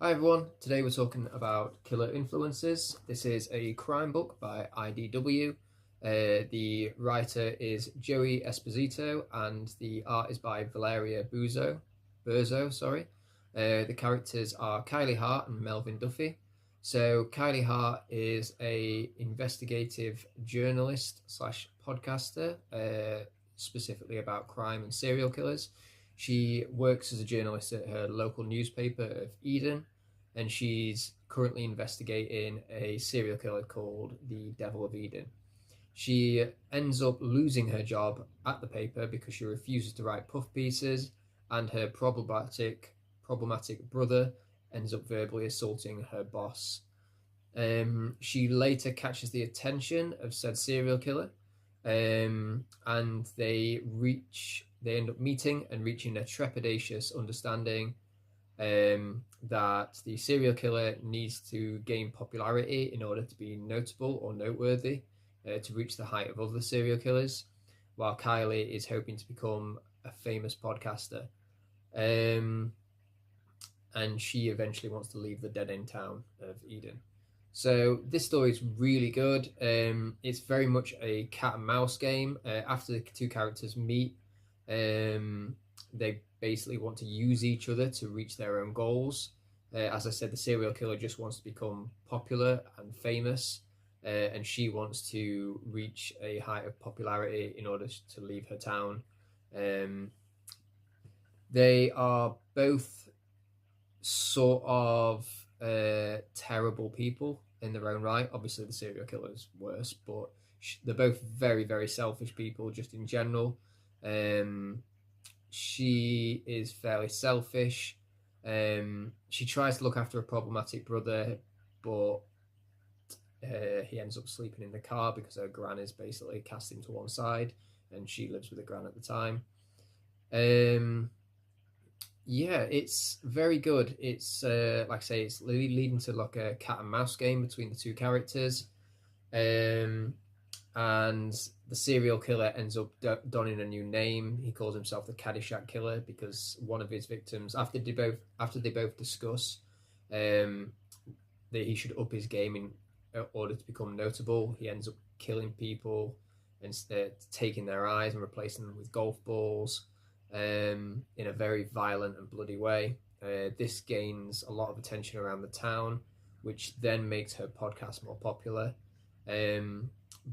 Hi everyone, today we're talking about Killer Influences. This is a crime book by IDW. The writer is Joey Esposito and the art is by Valeria Burzo, sorry. The characters are Kylie Hart and Melvin Duffy. So Kylie Hart is a investigative journalist slash podcaster, specifically about crime and serial killers. She works as a journalist at her local newspaper of Eden, and she's currently investigating a serial killer called the Devil of Eden. She ends up losing her job at the paper because she refuses to write puff pieces, and her problematic brother ends up verbally assaulting her boss. She later catches the attention of said serial killer, and they end up meeting and reaching a trepidatious understanding that the serial killer needs to gain popularity in order to be notable or noteworthy, to reach the height of other serial killers, while Kylie is hoping to become a famous podcaster. And she eventually wants to leave the dead end town of Eden. So this story is really good. It's very much a cat and mouse game. After the two characters meet, they basically want to use each other to reach their own goals. As I said, the serial killer just wants to become popular and famous, and she wants to reach a height of popularity in order to leave her town. They are both sort of terrible people in their own right. Obviously, the serial killer is worse, but they're both very, very selfish people just in general. She is fairly selfish. She tries to look after a problematic brother, but he ends up sleeping in the car because her gran is basically cast him to one side, and she lives with her gran at the time. Yeah, it's very good. It's like I say, it's leading to like a cat and mouse game between the two characters. And the serial killer ends up donning a new name. He calls himself the Caddyshack Killer because one of his victims, after they both discuss that he should up his game in order to become notable, he ends up killing people and taking their eyes and replacing them with golf balls, in a very violent and bloody way. This gains a lot of attention around the town, which then makes her podcast more popular.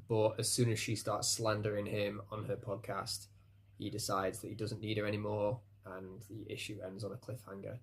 But as soon as she starts slandering him on her podcast, he decides that he doesn't need her anymore, and the issue ends on a cliffhanger.